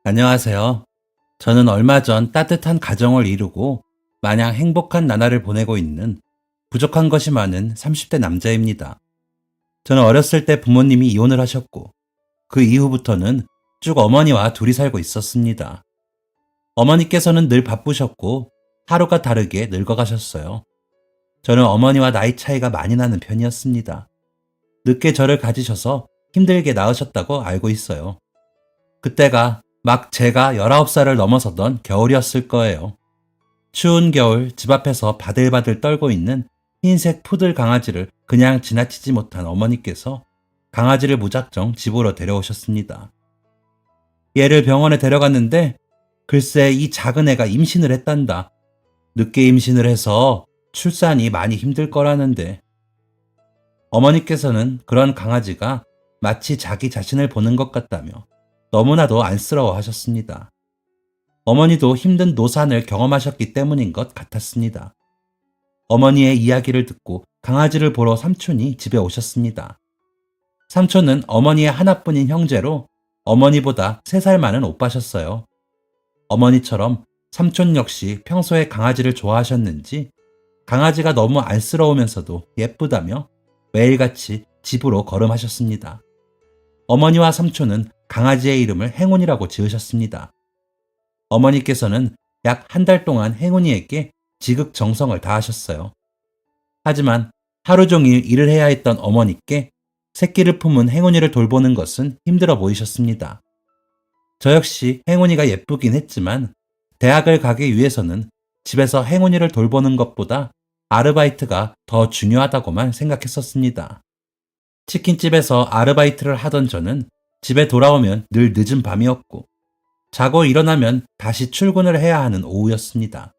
안녕하세요. 저는 얼마 전 따뜻한 가정을 이루고 마냥 행복한 나날을 보내고 있는 부족한 것이 많은 30대 남자입니다. 저는 어렸을 때 부모님이 이혼을 하셨고 그 이후부터는 쭉 어머니와 둘이 살고 있었습니다. 어머니께서는 늘 바쁘셨고 하루가 다르게 늙어가셨어요. 저는 어머니와 나이 차이가 많이 나는 편이었습니다. 늦게 저를 가지셔서 힘들게 낳으셨다고 알고 있어요. 그때가 막 제가 19살을 넘어서던 겨울이었을 거예요. 추운 겨울 집 앞에서 바들바들 떨고 있는 흰색 푸들 강아지를 그냥 지나치지 못한 어머니께서 강아지를 무작정 집으로 데려오셨습니다. 얘를 병원에 데려갔는데 글쎄 이 작은 애가 임신을 했단다. 늦게 임신을 해서 출산이 많이 힘들 거라는데 어머니께서는 그런 강아지가 마치 자기 자신을 보는 것 같다며 너무나도 안쓰러워 하셨습니다. 어머니도 힘든 노산을 경험하셨기 때문인 것 같았습니다. 어머니의 이야기를 듣고 강아지를 보러 삼촌이 집에 오셨습니다. 삼촌은 어머니의 하나뿐인 형제로 어머니보다 3살 많은 오빠셨어요. 어머니처럼 삼촌 역시 평소에 강아지를 좋아하셨는지 강아지가 너무 안쓰러우면서도 예쁘다며 매일같이 집으로 걸음하셨습니다. 어머니와 삼촌은 강아지의 이름을 행운이라고 지으셨습니다. 어머니께서는 약 한 달 동안 행운이에게 지극정성을 다하셨어요. 하지만 하루 종일 일을 해야 했던 어머니께 새끼를 품은 행운이를 돌보는 것은 힘들어 보이셨습니다. 저 역시 행운이가 예쁘긴 했지만 대학을 가기 위해서는 집에서 행운이를 돌보는 것보다 아르바이트가 더 중요하다고만 생각했었습니다. 치킨집에서 아르바이트를 하던 저는 집에 돌아오면 늘 늦은 밤이었고 자고 일어나면 다시 출근을 해야 하는 오후였습니다.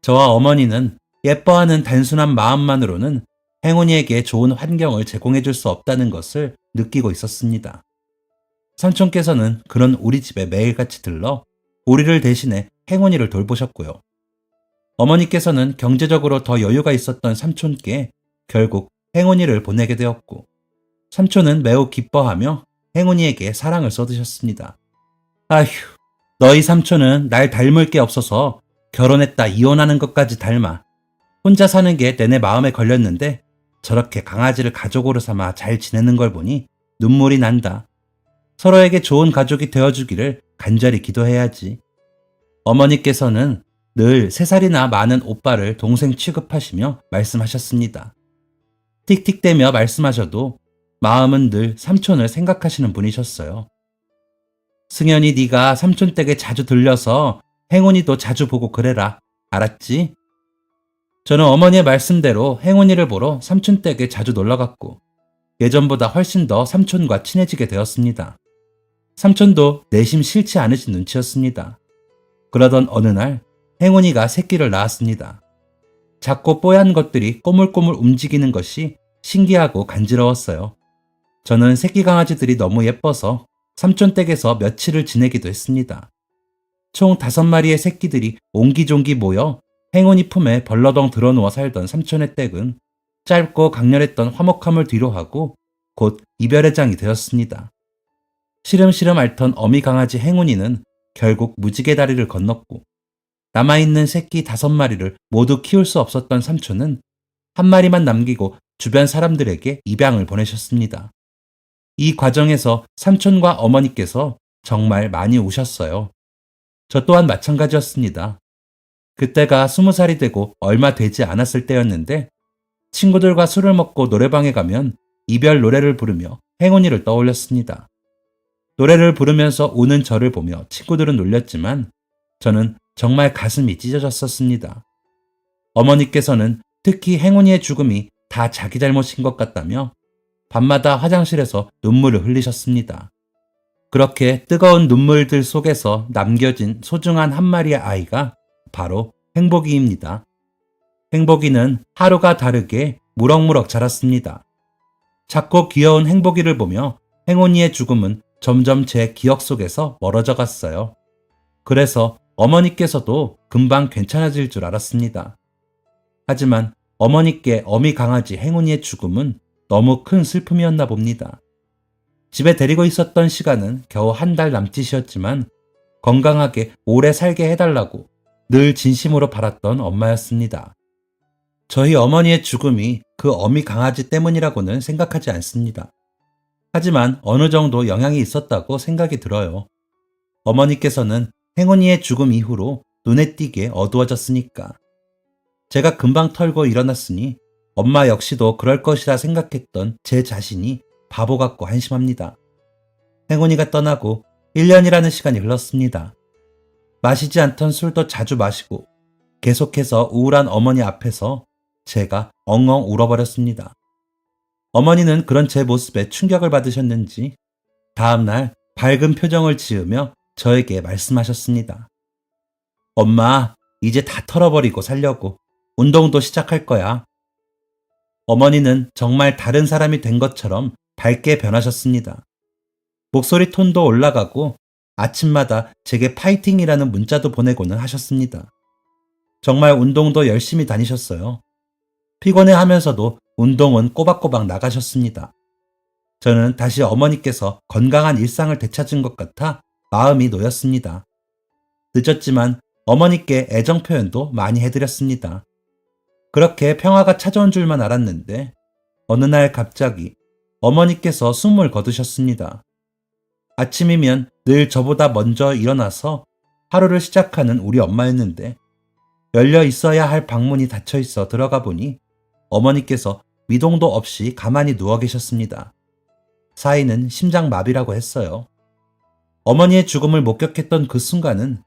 저와 어머니는 예뻐하는 단순한 마음만으로는 행운이에게 좋은 환경을 제공해 줄 수 없다는 것을 느끼고 있었습니다. 삼촌께서는 그런 우리 집에 매일같이 들러 우리를 대신해 행운이를 돌보셨고요. 어머니께서는 경제적으로 더 여유가 있었던 삼촌께 결국 행운이를 보내게 되었고 삼촌은 매우 기뻐하며 행운이에게 사랑을 쏟으셨습니다. 아휴, 너희 삼촌은 날 닮을 게 없어서 결혼했다 이혼하는 것까지 닮아. 혼자 사는 게 내내 마음에 걸렸는데 저렇게 강아지를 가족으로 삼아 잘 지내는 걸 보니 눈물이 난다. 서로에게 좋은 가족이 되어주기를 간절히 기도해야지. 어머니께서는 늘 3살이나 많은 오빠를 동생 취급하시며 말씀하셨습니다. 틱틱대며 말씀하셔도 마음은 늘 삼촌을 생각하시는 분이셨어요. 승현이 네가 삼촌 댁에 자주 들려서 행운이도 자주 보고 그래라. 알았지? 저는 어머니의 말씀대로 행운이를 보러 삼촌 댁에 자주 놀러갔고 예전보다 훨씬 더 삼촌과 친해지게 되었습니다. 삼촌도 내심 싫지 않으신 눈치였습니다. 그러던 어느 날 행운이가 새끼를 낳았습니다. 작고 뽀얀 것들이 꼬물꼬물 움직이는 것이 신기하고 간지러웠어요. 저는 새끼 강아지들이 너무 예뻐서 삼촌 댁에서 며칠을 지내기도 했습니다. 총 5마리의 새끼들이 옹기종기 모여 행운이 품에 벌러덩 드러누워 살던 삼촌의 댁은 짧고 강렬했던 화목함을 뒤로하고 곧 이별의 장이 되었습니다. 시름시름 앓던 어미 강아지 행운이는 결국 무지개 다리를 건넜고 남아있는 새끼 5마리를 모두 키울 수 없었던 삼촌은 한 마리만 남기고 주변 사람들에게 입양을 보내셨습니다. 이 과정에서 삼촌과 어머니께서 정말 많이 우셨어요. 저 또한 마찬가지였습니다. 그때가 20살이 되고 얼마 되지 않았을 때였는데 친구들과 술을 먹고 노래방에 가면 이별 노래를 부르며 행운이를 떠올렸습니다. 노래를 부르면서 우는 저를 보며 친구들은 놀렸지만 저는 정말 가슴이 찢어졌었습니다. 어머니께서는 특히 행운이의 죽음이 다 자기 잘못인 것 같다며 밤마다 화장실에서 눈물을 흘리셨습니다. 그렇게 뜨거운 눈물들 속에서 남겨진 소중한 한 마리의 아이가 바로 행복이입니다. 행복이는 하루가 다르게 무럭무럭 자랐습니다. 작고 귀여운 행복이를 보며 행운이의 죽음은 점점 제 기억 속에서 멀어져 갔어요. 그래서 어머니께서도 금방 괜찮아질 줄 알았습니다. 하지만 어머니께 어미 강아지 행운이의 죽음은 너무 큰 슬픔이었나 봅니다. 집에 데리고 있었던 시간은 겨우 한 달 남짓이었지만 건강하게 오래 살게 해달라고 늘 진심으로 바랐던 엄마였습니다. 저희 어머니의 죽음이 그 어미 강아지 때문이라고는 생각하지 않습니다. 하지만 어느 정도 영향이 있었다고 생각이 들어요. 어머니께서는 행운이의 죽음 이후로 눈에 띄게 어두워졌으니까. 제가 금방 털고 일어났으니 엄마 역시도 그럴 것이라 생각했던 제 자신이 바보 같고 한심합니다. 행운이가 떠나고 1년이라는 시간이 흘렀습니다. 마시지 않던 술도 자주 마시고 계속해서 우울한 어머니 앞에서 제가 엉엉 울어버렸습니다. 어머니는 그런 제 모습에 충격을 받으셨는지 다음날 밝은 표정을 지으며 저에게 말씀하셨습니다. 엄마, 이제 다 털어버리고 살려고 운동도 시작할 거야. 어머니는 정말 다른 사람이 된 것처럼 밝게 변하셨습니다. 목소리 톤도 올라가고 아침마다 제게 파이팅이라는 문자도 보내고는 하셨습니다. 정말 운동도 열심히 다니셨어요. 피곤해 하면서도 운동은 꼬박꼬박 나가셨습니다. 저는 다시 어머니께서 건강한 일상을 되찾은 것 같아 마음이 놓였습니다. 늦었지만 어머니께 애정 표현도 많이 해드렸습니다. 그렇게 평화가 찾아온 줄만 알았는데 어느 날 갑자기 어머니께서 숨을 거두셨습니다. 아침이면 늘 저보다 먼저 일어나서 하루를 시작하는 우리 엄마였는데 열려 있어야 할 방문이 닫혀 있어 들어가 보니 어머니께서 미동도 없이 가만히 누워 계셨습니다. 사인은 심장마비라고 했어요. 어머니의 죽음을 목격했던 그 순간은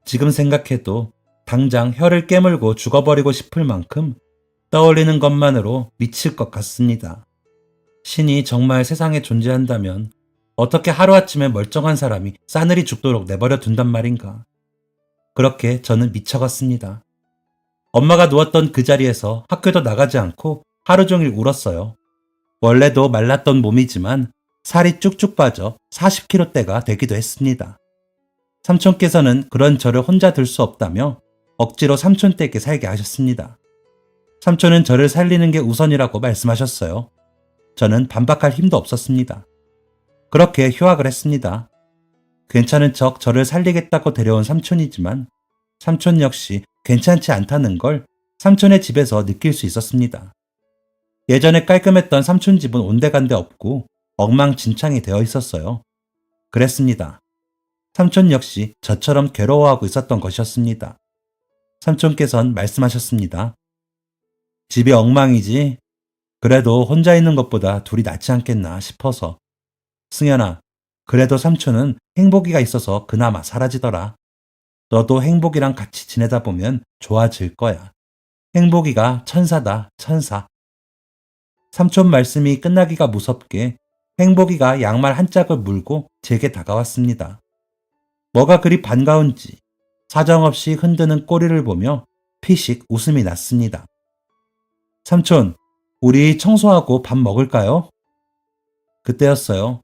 지금 생각해도 당장 혀를 깨물고 죽어버리고 싶을 만큼 떠올리는 것만으로 미칠 것 같습니다. 신이 정말 세상에 존재한다면 어떻게 하루아침에 멀쩡한 사람이 싸늘히 죽도록 내버려 둔단 말인가. 그렇게 저는 미쳐갔습니다. 엄마가 누웠던 그 자리에서 학교도 나가지 않고 하루 종일 울었어요. 원래도 말랐던 몸이지만 살이 쭉쭉 빠져 40kg대가 되기도 했습니다. 삼촌께서는 그런 저를 혼자 둘 수 없다며 억지로 삼촌 댁에 살게 하셨습니다. 삼촌은 저를 살리는 게 우선이라고 말씀하셨어요. 저는 반박할 힘도 없었습니다. 그렇게 휴학을 했습니다. 괜찮은 척 저를 살리겠다고 데려온 삼촌이지만 삼촌 역시 괜찮지 않다는 걸 삼촌의 집에서 느낄 수 있었습니다. 예전에 깔끔했던 삼촌 집은 온데간데 없고 엉망진창이 되어 있었어요. 그랬습니다. 삼촌 역시 저처럼 괴로워하고 있었던 것이었습니다. 삼촌께서는 말씀하셨습니다. 집이 엉망이지. 그래도 혼자 있는 것보다 둘이 낫지 않겠나 싶어서. 승현아, 그래도 삼촌은 행복이가 있어서 그나마 사라지더라. 너도 행복이랑 같이 지내다 보면 좋아질 거야. 행복이가 천사다, 천사. 삼촌 말씀이 끝나기가 무섭게 행복이가 양말 한 짝을 물고 제게 다가왔습니다. 뭐가 그리 반가운지 사정없이 흔드는 꼬리를 보며 피식 웃음이 났습니다. 삼촌, 우리 청소하고 밥 먹을까요? 그때였어요.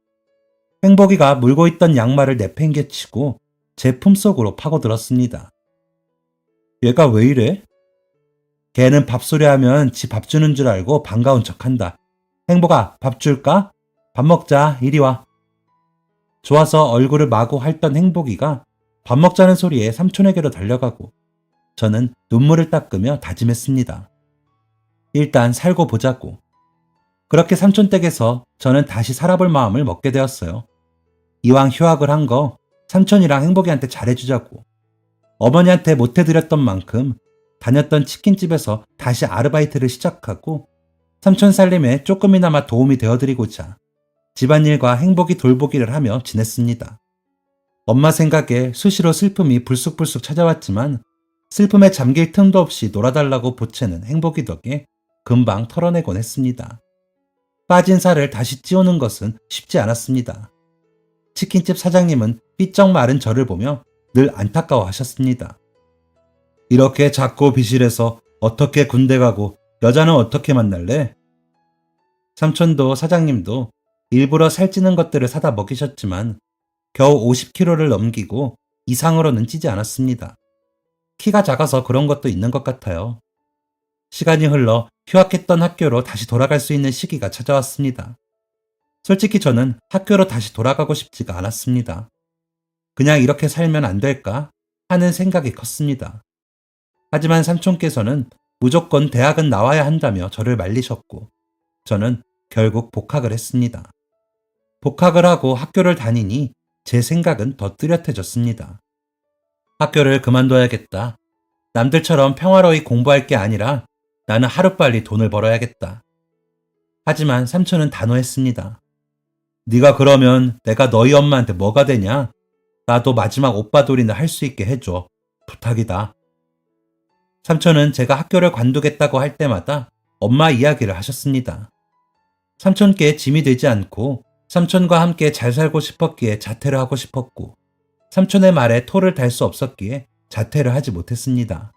행복이가 물고 있던 양말을 내팽개치고 제 품속으로 파고들었습니다. 얘가 왜 이래? 걔는 밥소리 하면 지 밥 주는 줄 알고 반가운 척한다. 행복아, 밥 줄까? 밥 먹자, 이리 와. 좋아서 얼굴을 마구 핥던 행복이가 밥 먹자는 소리에 삼촌에게로 달려가고 저는 눈물을 닦으며 다짐했습니다. 일단 살고 보자고. 그렇게 삼촌 댁에서 저는 다시 살아볼 마음을 먹게 되었어요. 이왕 휴학을 한 거 삼촌이랑 행복이한테 잘해주자고. 어머니한테 못해드렸던 만큼 다녔던 치킨집에서 다시 아르바이트를 시작하고 삼촌 살림에 조금이나마 도움이 되어드리고자 집안일과 행복이 돌보기를 하며 지냈습니다. 엄마 생각에 수시로 슬픔이 불쑥불쑥 찾아왔지만 슬픔에 잠길 틈도 없이 놀아달라고 보채는 행복이 덕에 금방 털어내곤 했습니다. 빠진 살을 다시 찌우는 것은 쉽지 않았습니다. 치킨집 사장님은 삐쩍 마른 저를 보며 늘 안타까워 하셨습니다. 이렇게 작고 비실해서 어떻게 군대 가고 여자는 어떻게 만날래? 삼촌도 사장님도 일부러 살찌는 것들을 사다 먹이셨지만 겨우 50kg를 넘기고 이상으로는 찌지 않았습니다. 키가 작아서 그런 것도 있는 것 같아요. 시간이 흘러 휴학했던 학교로 다시 돌아갈 수 있는 시기가 찾아왔습니다. 솔직히 저는 학교로 다시 돌아가고 싶지가 않았습니다. 그냥 이렇게 살면 안 될까 하는 생각이 컸습니다. 하지만 삼촌께서는 무조건 대학은 나와야 한다며 저를 말리셨고, 저는 결국 복학을 했습니다. 복학을 하고 학교를 다니니 제 생각은 더 뚜렷해졌습니다. 학교를 그만둬야겠다. 남들처럼 평화로이 공부할 게 아니라 나는 하루빨리 돈을 벌어야겠다. 하지만 삼촌은 단호했습니다. 네가 그러면 내가 너희 엄마한테 뭐가 되냐? 나도 마지막 오빠돌이나 할 수 있게 해줘. 부탁이다. 삼촌은 제가 학교를 관두겠다고 할 때마다 엄마 이야기를 하셨습니다. 삼촌께 짐이 되지 않고 삼촌과 함께 잘 살고 싶었기에 자퇴를 하고 싶었고, 삼촌의 말에 토를 달 수 없었기에 자퇴를 하지 못했습니다.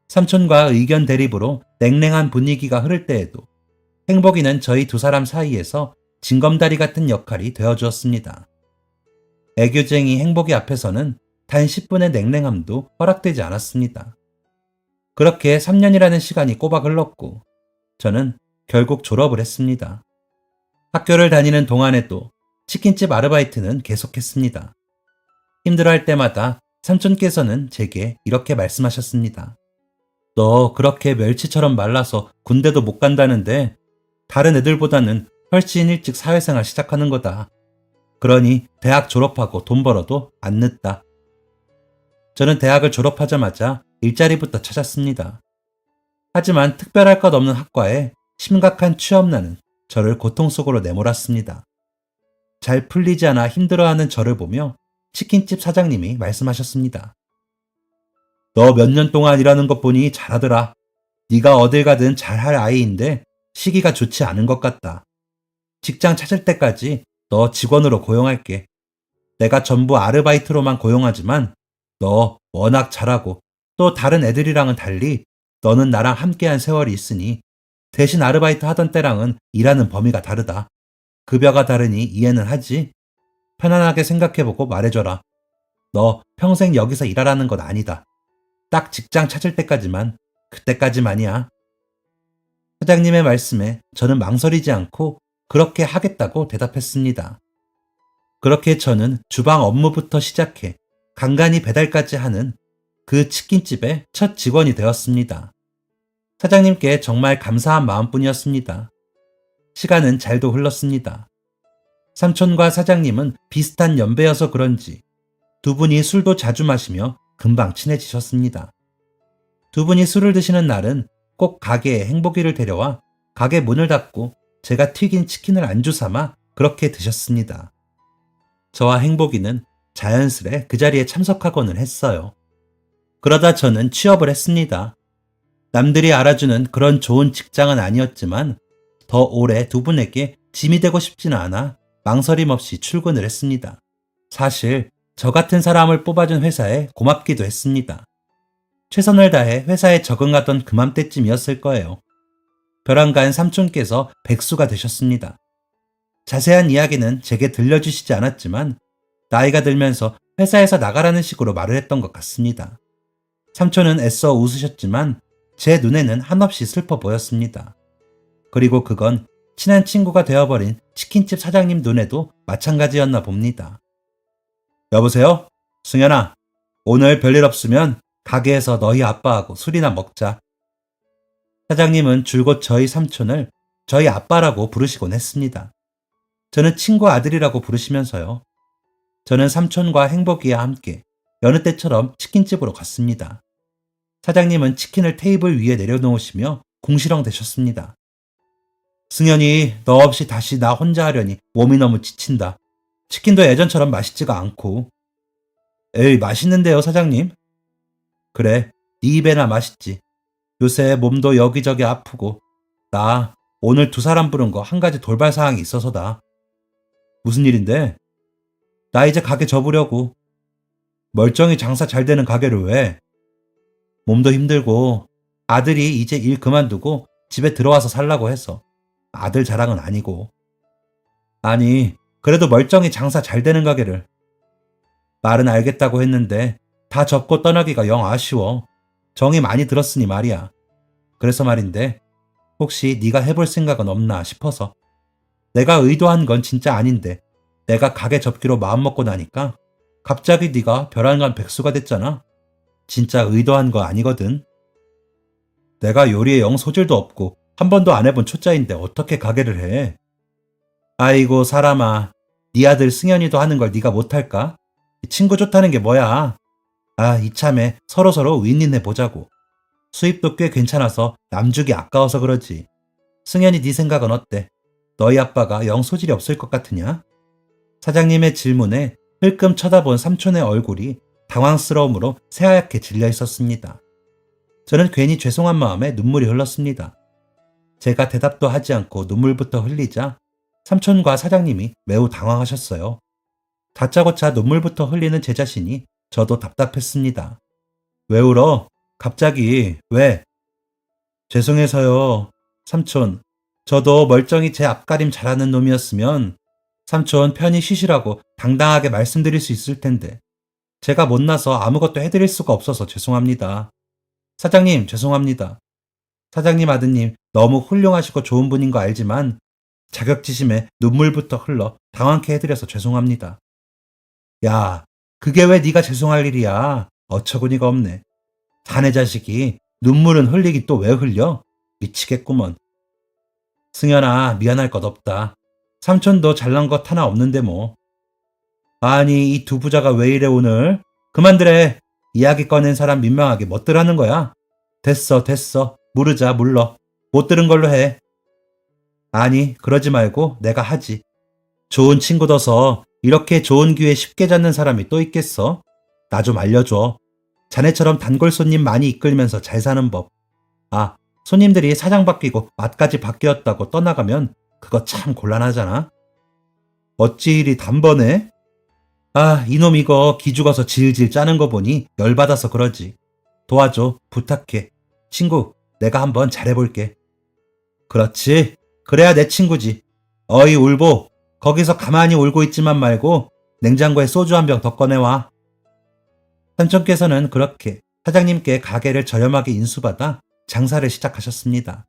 삼촌과 의견 대립으로 냉랭한 분위기가 흐를 때에도 행복이는 저희 두 사람 사이에서 징검다리 같은 역할이 되어주었습니다. 애교쟁이 행복이 앞에서는 단 10분의 냉랭함도 허락되지 않았습니다. 그렇게 3년이라는 시간이 꼬박 흘렀고, 저는 결국 졸업을 했습니다. 학교를 다니는 동안에도 치킨집 아르바이트는 계속했습니다. 힘들어할 때마다 삼촌께서는 제게 이렇게 말씀하셨습니다. 너 그렇게 멸치처럼 말라서 군대도 못 간다는데 다른 애들보다는 훨씬 일찍 사회생활 시작하는 거다. 그러니 대학 졸업하고 돈 벌어도 안 늦다. 저는 대학을 졸업하자마자 일자리부터 찾았습니다. 하지만 특별할 것 없는 학과에 심각한 취업난은 저를 고통 속으로 내몰았습니다. 잘 풀리지 않아 힘들어하는 저를 보며 치킨집 사장님이 말씀하셨습니다. 너 몇 년 동안 일하는 것 보니 잘하더라. 네가 어딜 가든 잘할 아이인데 시기가 좋지 않은 것 같다. 직장 찾을 때까지 너 직원으로 고용할게. 내가 전부 아르바이트로만 고용하지만 너 워낙 잘하고 또 다른 애들이랑은 달리 너는 나랑 함께한 세월이 있으니 대신 아르바이트 하던 때랑은 일하는 범위가 다르다. 급여가 다르니 이해는 하지? 편안하게 생각해보고 말해줘라. 너 평생 여기서 일하라는 건 아니다. 딱 직장 찾을 때까지만, 그때까지만이야. 사장님의 말씀에 저는 망설이지 않고 그렇게 하겠다고 대답했습니다. 그렇게 저는 주방 업무부터 시작해 간간히 배달까지 하는 그 치킨집의 첫 직원이 되었습니다. 사장님께 정말 감사한 마음뿐이었습니다. 시간은 잘도 흘렀습니다. 삼촌과 사장님은 비슷한 연배여서 그런지 두 분이 술도 자주 마시며 금방 친해지셨습니다. 두 분이 술을 드시는 날은 꼭 가게에 행복이를 데려와 가게 문을 닫고 제가 튀긴 치킨을 안주 삼아 그렇게 드셨습니다. 저와 행복이는 자연스레 그 자리에 참석하고는 했어요. 그러다 저는 취업을 했습니다. 남들이 알아주는 그런 좋은 직장은 아니었지만 더 오래 두 분에게 짐이 되고 싶지는 않아 망설임 없이 출근을 했습니다. 사실 저 같은 사람을 뽑아준 회사에 고맙기도 했습니다. 최선을 다해 회사에 적응하던 그맘때쯤이었을 거예요. 벼랑간 삼촌께서 백수가 되셨습니다. 자세한 이야기는 제게 들려주시지 않았지만 나이가 들면서 회사에서 나가라는 식으로 말을 했던 것 같습니다. 삼촌은 애써 웃으셨지만 제 눈에는 한없이 슬퍼 보였습니다. 그리고 그건 친한 친구가 되어버린 치킨집 사장님 눈에도 마찬가지였나 봅니다. 여보세요? 승현아, 오늘 별일 없으면 가게에서 너희 아빠하고 술이나 먹자. 사장님은 줄곧 저희 삼촌을 저희 아빠라고 부르시곤 했습니다. 저는 친구 아들이라고 부르시면서요. 저는 삼촌과 행복이와 함께 여느 때처럼 치킨집으로 갔습니다. 사장님은 치킨을 테이블 위에 내려놓으시며 궁시렁 대셨습니다. 승현이 너 없이 다시 나 혼자 하려니 몸이 너무 지친다. 치킨도 예전처럼 맛있지가 않고. 에이, 맛있는데요, 사장님? 그래, 네 입에나 맛있지. 요새 몸도 여기저기 아프고 나 오늘 두 사람 부른 거 한 가지 돌발 사항이 있어서다. 무슨 일인데? 나 이제 가게 접으려고. 멀쩡히 장사 잘 되는 가게를 왜? 몸도 힘들고 아들이 이제 일 그만두고 집에 들어와서 살라고 해서. 아들 자랑은 아니고. 아니, 그래도 멀쩡히 장사 잘 되는 가게를. 말은 알겠다고 했는데 다 접고 떠나기가 영 아쉬워. 정이 많이 들었으니 말이야. 그래서 말인데 혹시 네가 해볼 생각은 없나 싶어서. 내가 의도한 건 진짜 아닌데 내가 가게 접기로 마음먹고 나니까 갑자기 네가 벼랑간 백수가 됐잖아. 진짜 의도한 거 아니거든. 내가 요리에 영 소질도 없고 한 번도 안 해본 초짜인데 어떻게 가게를 해? 아이고 사람아, 네 아들 승현이도 하는 걸 네가 못할까? 친구 좋다는 게 뭐야? 아, 이참에 서로서로 윈윈해 보자고. 수입도 꽤 괜찮아서 남주기 아까워서 그러지. 승현이 네 생각은 어때? 너희 아빠가 영 소질이 없을 것 같으냐? 사장님의 질문에 흘끔 쳐다본 삼촌의 얼굴이 당황스러움으로 새하얗게 질려 있었습니다. 저는 괜히 죄송한 마음에 눈물이 흘렀습니다. 제가 대답도 하지 않고 눈물부터 흘리자 삼촌과 사장님이 매우 당황하셨어요. 다짜고짜 눈물부터 흘리는 제 자신이 저도 답답했습니다. 왜 울어? 갑자기 왜? 죄송해서요. 삼촌, 저도 멀쩡히 제 앞가림 잘하는 놈이었으면 삼촌 편히 쉬시라고 당당하게 말씀드릴 수 있을 텐데 제가 못나서 아무것도 해드릴 수가 없어서 죄송합니다. 사장님, 죄송합니다. 사장님 아드님 너무 훌륭하시고 좋은 분인 거 알지만 자격지심에 눈물부터 흘러 당황케 해드려서 죄송합니다. 야, 그게 왜 네가 죄송할 일이야. 어처구니가 없네. 자네 자식이 눈물은 흘리기 또 왜 흘려? 미치겠구먼. 승현아, 미안할 것 없다. 삼촌도 잘난 것 하나 없는데 뭐. 아니, 이 두 부자가 왜 이래 오늘? 그만들래. 이야기 꺼낸 사람 민망하게 멋들하는 거야. 됐어, 됐어. 물으자, 물러. 못 들은 걸로 해. 아니, 그러지 말고 내가 하지. 좋은 친구 둬서 이렇게 좋은 기회 쉽게 잡는 사람이 또 있겠어? 나 좀 알려줘. 자네처럼 단골 손님 많이 이끌면서 잘 사는 법. 아, 손님들이 사장 바뀌고 맛까지 바뀌었다고 떠나가면 그거 참 곤란하잖아. 어찌 이리 단번에? 아, 이놈 이거 기죽어서 질질 짜는 거 보니 열받아서 그러지. 도와줘, 부탁해. 친구, 내가 한번 잘해볼게. 그렇지. 그래야 내 친구지. 어이 울보, 거기서 가만히 울고 있지만 말고 냉장고에 소주 한 병 더 꺼내와. 삼촌께서는 그렇게 사장님께 가게를 저렴하게 인수받아 장사를 시작하셨습니다.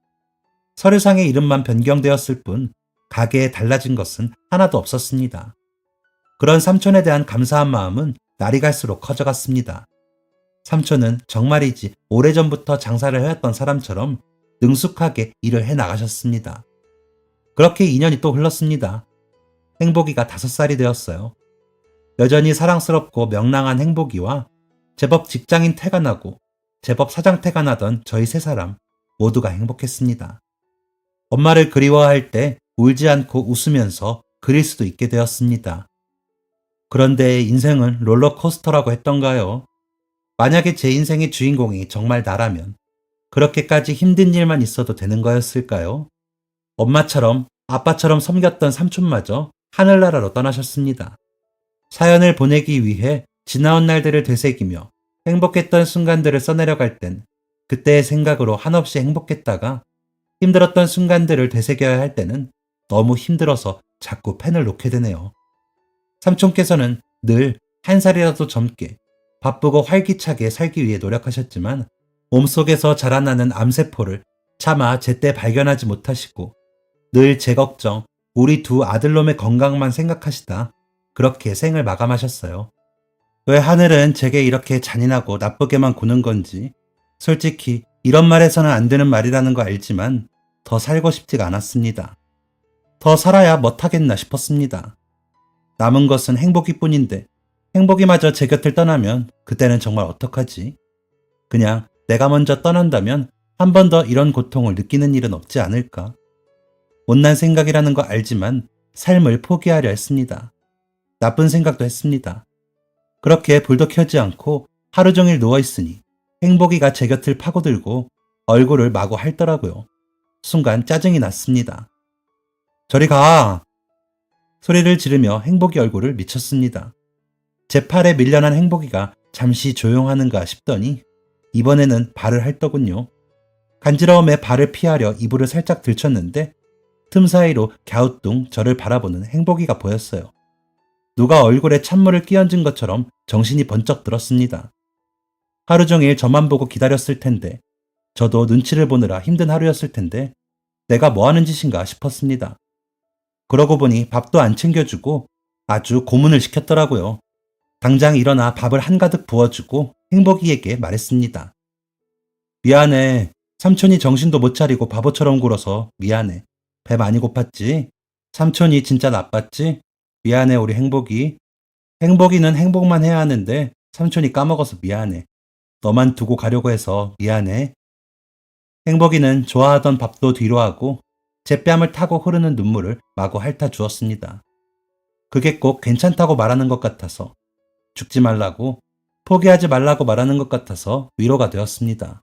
서류상의 이름만 변경되었을 뿐 가게에 달라진 것은 하나도 없었습니다. 그런 삼촌에 대한 감사한 마음은 날이 갈수록 커져갔습니다. 삼촌은 정말이지 오래전부터 장사를 해왔던 사람처럼 능숙하게 일을 해나가셨습니다. 그렇게 2년이 또 흘렀습니다. 행복이가 5살이 되었어요. 여전히 사랑스럽고 명랑한 행복이와 제법 직장인 태가 나고 제법 사장 태가 나던 저희 3사람 모두가 행복했습니다. 엄마를 그리워할 때 울지 않고 웃으면서 그릴 수도 있게 되었습니다. 그런데 인생은 롤러코스터라고 했던가요? 만약에 제 인생의 주인공이 정말 나라면 그렇게까지 힘든 일만 있어도 되는 거였을까요? 엄마처럼 아빠처럼 섬겼던 삼촌마저 하늘나라로 떠나셨습니다. 사연을 보내기 위해 지나온 날들을 되새기며 행복했던 순간들을 써내려갈 땐 그때의 생각으로 한없이 행복했다가 힘들었던 순간들을 되새겨야 할 때는 너무 힘들어서 자꾸 펜을 놓게 되네요. 삼촌께서는 늘 한 살이라도 젊게 바쁘고 활기차게 살기 위해 노력하셨지만 몸속에서 자라나는 암세포를 차마 제때 발견하지 못하시고 늘 제 걱정, 우리 두 아들놈의 건강만 생각하시다 그렇게 생을 마감하셨어요. 왜 하늘은 제게 이렇게 잔인하고 나쁘게만 구는 건지 솔직히 이런 말해서는 안 되는 말이라는 거 알지만 더 살고 싶지가 않았습니다. 더 살아야 못하겠나 싶었습니다. 남은 것은 행복이뿐인데 행복이마저 제 곁을 떠나면 그때는 정말 어떡하지? 그냥 내가 먼저 떠난다면 한 번 더 이런 고통을 느끼는 일은 없지 않을까? 못난 생각이라는 거 알지만 삶을 포기하려 했습니다. 나쁜 생각도 했습니다. 그렇게 불도 켜지 않고 하루 종일 누워있으니 행복이가 제 곁을 파고들고 얼굴을 마구 핥더라고요. 순간 짜증이 났습니다. 저리 가! 소리를 지르며 행복이 얼굴을 미쳤습니다. 제 팔에 밀려난 행복이가 잠시 조용하는가 싶더니 이번에는 발을 핥더군요. 간지러움에 발을 피하려 이불을 살짝 들쳤는데 틈 사이로 갸우뚱 저를 바라보는 행복이가 보였어요. 누가 얼굴에 찬물을 끼얹은 것처럼 정신이 번쩍 들었습니다. 하루 종일 저만 보고 기다렸을 텐데 저도 눈치를 보느라 힘든 하루였을 텐데 내가 뭐 하는 짓인가 싶었습니다. 그러고 보니 밥도 안 챙겨주고 아주 고문을 시켰더라고요. 당장 일어나 밥을 한가득 부어주고 행복이에게 말했습니다. 미안해. 삼촌이 정신도 못 차리고 바보처럼 굴어서 미안해. 배 많이 고팠지? 삼촌이 진짜 나빴지? 미안해, 우리 행복이. 행복이는 행복만 해야 하는데 삼촌이 까먹어서 미안해. 너만 두고 가려고 해서 미안해. 행복이는 좋아하던 밥도 뒤로 하고 제 뺨을 타고 흐르는 눈물을 마구 핥아 주었습니다. 그게 꼭 괜찮다고 말하는 것 같아서, 죽지 말라고, 포기하지 말라고 말하는 것 같아서 위로가 되었습니다.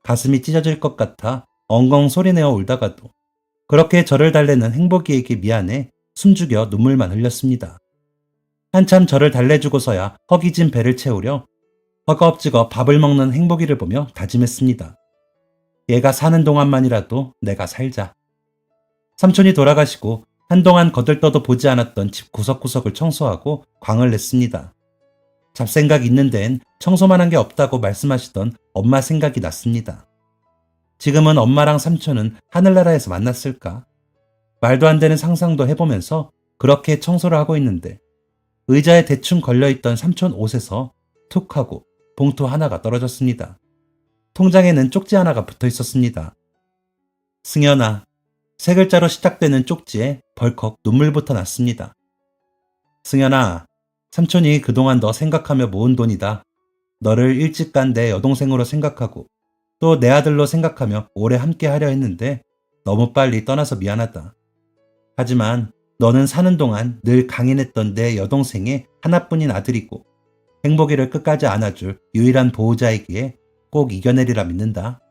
가슴이 찢어질 것 같아 엉엉 소리내어 울다가도 그렇게 저를 달래는 행복이에게 미안해 숨죽여 눈물만 흘렸습니다. 한참 저를 달래주고서야 허기진 배를 채우려 허겁지겁 밥을 먹는 행복이를 보며 다짐했습니다. 얘가 사는 동안만이라도 내가 살자. 삼촌이 돌아가시고 한동안 거들떠도 보지 않았던 집 구석구석을 청소하고 광을 냈습니다. 잡생각 있는 데엔 청소만 한 게 없다고 말씀하시던 엄마 생각이 났습니다. 지금은 엄마랑 삼촌은 하늘나라에서 만났을까? 말도 안 되는 상상도 해보면서 그렇게 청소를 하고 있는데 의자에 대충 걸려있던 삼촌 옷에서 툭 하고 봉투 하나가 떨어졌습니다. 통장에는 쪽지 하나가 붙어 있었습니다. 승연아, 세 글자로 시작되는 쪽지에 벌컥 눈물부터 났습니다. 승연아, 삼촌이 그동안 너 생각하며 모은 돈이다. 너를 일찍 간 내 여동생으로 생각하고 또 내 아들로 생각하며 오래 함께 하려 했는데 너무 빨리 떠나서 미안하다. 하지만 너는 사는 동안 늘 강인했던 내 여동생의 하나뿐인 아들이고 행복이를 끝까지 안아줄 유일한 보호자이기에 꼭 이겨내리라 믿는다.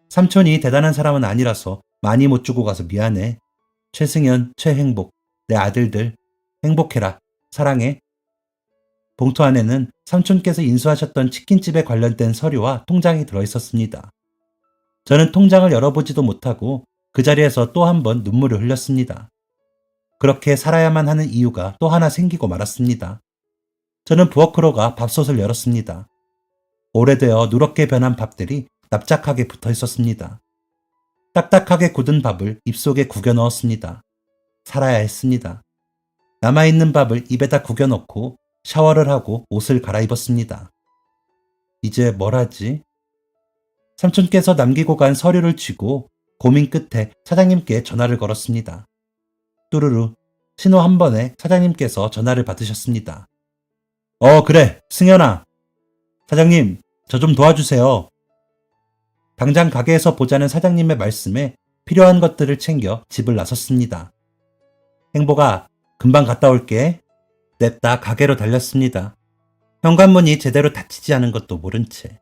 삼촌이 대단한 사람은 아니라서 많이 못 주고 가서 미안해. 최승연, 최행복, 내 아들들 행복해라. 사랑해. 봉투 안에는 삼촌께서 인수하셨던 치킨집에 관련된 서류와 통장이 들어있었습니다. 저는 통장을 열어보지도 못하고 그 자리에서 또 한 번 눈물을 흘렸습니다. 그렇게 살아야만 하는 이유가 또 하나 생기고 말았습니다. 저는 부엌으로 가 밥솥을 열었습니다. 오래되어 누렇게 변한 밥들이 납작하게 붙어 있었습니다. 딱딱하게 굳은 밥을 입속에 구겨 넣었습니다. 살아야 했습니다. 남아있는 밥을 입에다 구겨 넣고 샤워를 하고 옷을 갈아입었습니다. 이제 뭘 하지? 삼촌께서 남기고 간 서류를 쥐고 고민 끝에 사장님께 전화를 걸었습니다. 뚜루루, 신호 한 번에 사장님께서 전화를 받으셨습니다. 그래, 승연아. 사장님, 저 좀 도와주세요. 당장 가게에서 보자는 사장님의 말씀에 필요한 것들을 챙겨 집을 나섰습니다. 행복아, 금방 갔다 올게. 냅다 가게로 달렸습니다. 현관문이 제대로 닫히지 않은 것도 모른 채.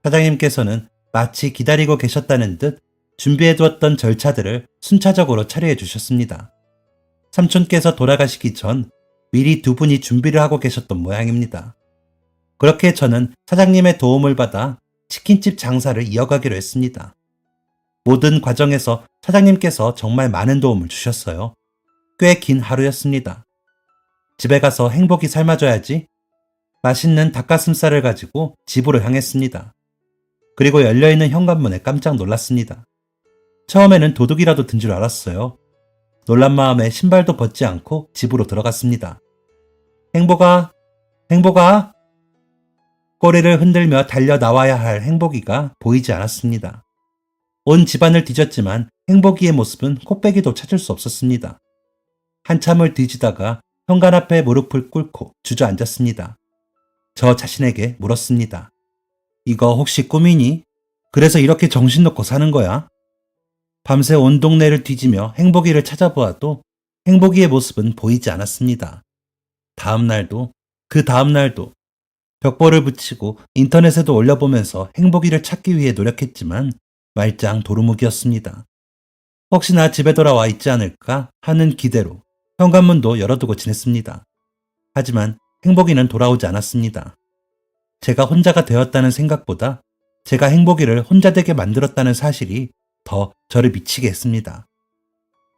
사장님께서는 마치 기다리고 계셨다는 듯 준비해두었던 절차들을 순차적으로 처리해 주셨습니다. 삼촌께서 돌아가시기 전 미리 두 분이 준비를 하고 계셨던 모양입니다. 그렇게 저는 사장님의 도움을 받아 치킨집 장사를 이어가기로 했습니다. 모든 과정에서 사장님께서 정말 많은 도움을 주셨어요. 꽤 긴 하루였습니다. 집에 가서 행복이 삶아줘야지. 맛있는 닭가슴살을 가지고 집으로 향했습니다. 그리고 열려있는 현관문에 깜짝 놀랐습니다. 처음에는 도둑이라도 든 줄 알았어요. 놀란 마음에 신발도 벗지 않고 집으로 들어갔습니다. 행복아, 행복아. 꼬리를 흔들며 달려 나와야 할 행복이가 보이지 않았습니다. 온 집안을 뒤졌지만 행복이의 모습은 코빼기도 찾을 수 없었습니다. 한참을 뒤지다가 현관 앞에 무릎을 꿇고 주저앉았습니다. 저 자신에게 물었습니다. 이거 혹시 꿈이니? 그래서 이렇게 정신 놓고 사는 거야? 밤새 온 동네를 뒤지며 행복이를 찾아보아도 행복이의 모습은 보이지 않았습니다. 다음 날도, 그 다음 날도 벽보를 붙이고 인터넷에도 올려보면서 행복이를 찾기 위해 노력했지만 말짱 도루묵이었습니다. 혹시나 집에 돌아와 있지 않을까 하는 기대로 현관문도 열어두고 지냈습니다. 하지만 행복이는 돌아오지 않았습니다. 제가 혼자가 되었다는 생각보다 제가 행복이를 혼자 되게 만들었다는 사실이 더 저를 미치게 했습니다.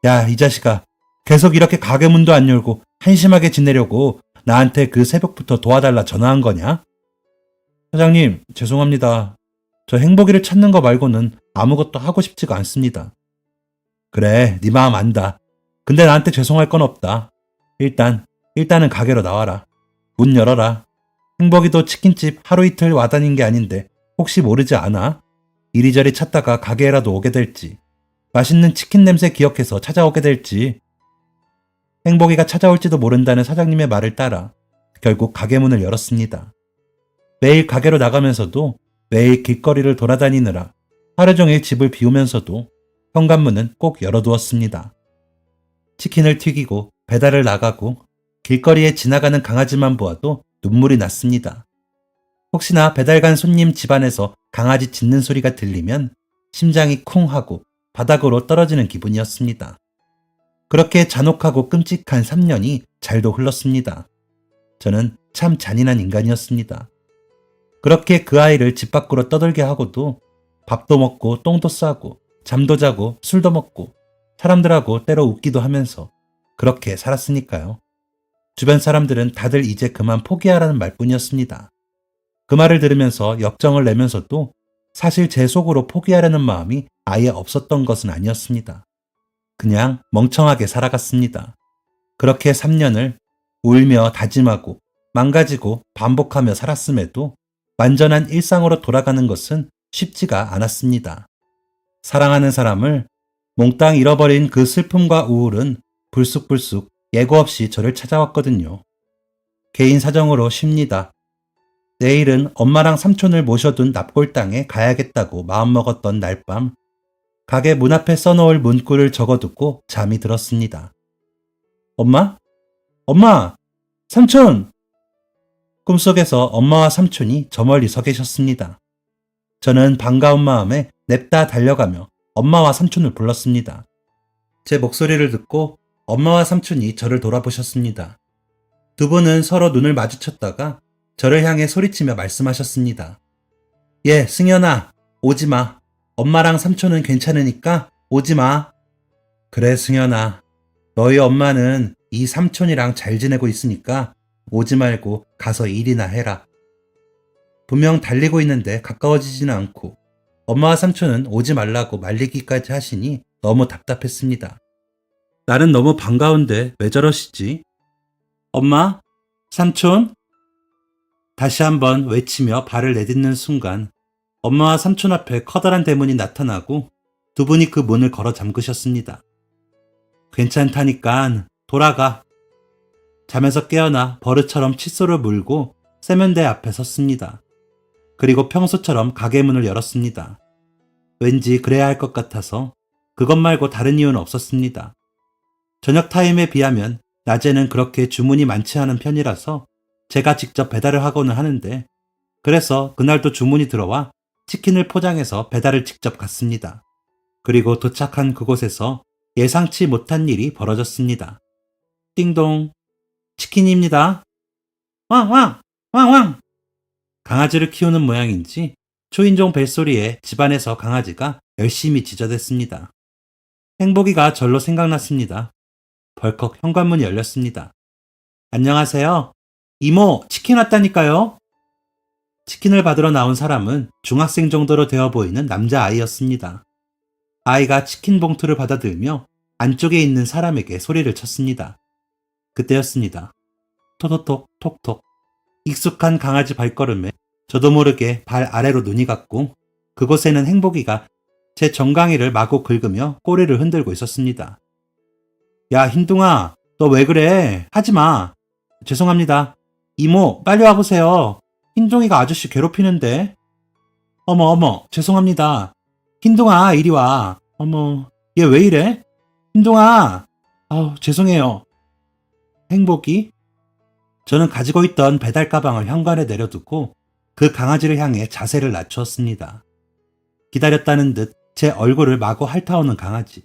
야, 이 자식아. 계속 이렇게 가게 문도 안 열고 한심하게 지내려고 나한테 그 새벽부터 도와달라 전화한 거냐? 사장님, 죄송합니다. 저 행복이를 찾는 거 말고는 아무것도 하고 싶지가 않습니다. 그래, 네 마음 안다. 근데 나한테 죄송할 건 없다. 일단은 가게로 나와라. 문 열어라. 행복이도 치킨집 하루 이틀 와다닌 게 아닌데 혹시 모르지 않아? 이리저리 찾다가 가게에라도 오게 될지, 맛있는 치킨 냄새 기억해서 찾아오게 될지. 행복이가 찾아올지도 모른다는 사장님의 말을 따라 결국 가게 문을 열었습니다. 매일 가게로 나가면서도 매일 길거리를 돌아다니느라 하루 종일 집을 비우면서도 현관문은 꼭 열어두었습니다. 치킨을 튀기고 배달을 나가고 길거리에 지나가는 강아지만 보아도 눈물이 났습니다. 혹시나 배달 간 손님 집안에서 강아지 짖는 소리가 들리면 심장이 쿵 하고 바닥으로 떨어지는 기분이었습니다. 그렇게 잔혹하고 끔찍한 3년이 잘도 흘렀습니다. 저는 참 잔인한 인간이었습니다. 그렇게 그 아이를 집 밖으로 떠들게 하고도 밥도 먹고 똥도 싸고 잠도 자고 술도 먹고 사람들하고 때로 웃기도 하면서 그렇게 살았으니까요. 주변 사람들은 다들 이제 그만 포기하라는 말뿐이었습니다. 그 말을 들으면서 역정을 내면서도 사실 제 속으로 포기하려는 마음이 아예 없었던 것은 아니었습니다. 그냥 멍청하게 살아갔습니다. 그렇게 3년을 울며 다짐하고 망가지고 반복하며 살았음에도 완전한 일상으로 돌아가는 것은 쉽지가 않았습니다. 사랑하는 사람을 몽땅 잃어버린 그 슬픔과 우울은 불쑥불쑥 예고 없이 저를 찾아왔거든요. 개인 사정으로 쉽니다. 내일은 엄마랑 삼촌을 모셔둔 납골당에 가야겠다고 마음먹었던 날밤, 가게 문 앞에 써놓을 문구를 적어두고 잠이 들었습니다. 엄마? 엄마! 삼촌! 꿈속에서 엄마와 삼촌이 저 멀리 서 계셨습니다. 저는 반가운 마음에 냅다 달려가며 엄마와 삼촌을 불렀습니다. 제 목소리를 듣고 엄마와 삼촌이 저를 돌아보셨습니다. 두 분은 서로 눈을 마주쳤다가 저를 향해 소리치며 말씀하셨습니다. 예, 승현아, 오지마. 엄마랑 삼촌은 괜찮으니까 오지마. 그래, 승현아. 너희 엄마는 이 삼촌이랑 잘 지내고 있으니까 오지 말고 가서 일이나 해라. 분명 달리고 있는데 가까워지지는 않고 엄마와 삼촌은 오지 말라고 말리기까지 하시니 너무 답답했습니다. 나는 너무 반가운데 왜 저러시지? 엄마? 삼촌? 다시 한번 외치며 발을 내딛는 순간 엄마와 삼촌 앞에 커다란 대문이 나타나고 두 분이 그 문을 걸어 잠그셨습니다. 괜찮다니깐 돌아가. 잠에서 깨어나 버릇처럼 칫솔을 물고 세면대 앞에 섰습니다. 그리고 평소처럼 가게 문을 열었습니다. 왠지 그래야 할 것 같아서 그것 말고 다른 이유는 없었습니다. 저녁 타임에 비하면 낮에는 그렇게 주문이 많지 않은 편이라서 제가 직접 배달을 하고는 하는데, 그래서 그날도 주문이 들어와 치킨을 포장해서 배달을 직접 갔습니다. 그리고 도착한 그곳에서 예상치 못한 일이 벌어졌습니다. 띵동. 치킨입니다. 왕왕! 왕왕! 강아지를 키우는 모양인지 초인종 벨소리에 집안에서 강아지가 열심히 짖어댔습니다. 행복이가 절로 생각났습니다. 벌컥 현관문이 열렸습니다. 안녕하세요. 이모, 치킨 왔다니까요. 치킨을 받으러 나온 사람은 중학생 정도로 되어 보이는 남자아이였습니다. 아이가 치킨 봉투를 받아들며 안쪽에 있는 사람에게 소리를 쳤습니다. 그때였습니다. 톡톡톡 톡톡. 익숙한 강아지 발걸음에 저도 모르게 발 아래로 눈이 갔고 그곳에는 행복이가 제 정강이를 마구 긁으며 꼬리를 흔들고 있었습니다. 야, 흰둥아, 너 왜 그래? 하지마. 죄송합니다. 이모, 빨리 와보세요. 흰둥이가 아저씨 괴롭히는데. 어머, 죄송합니다. 흰둥아, 이리 와. 어머, 얘 왜 이래? 흰둥아, 죄송해요. 행복이? 저는 가지고 있던 배달 가방을 현관에 내려두고 그 강아지를 향해 자세를 낮추었습니다. 기다렸다는 듯 제 얼굴을 마구 핥아오는 강아지.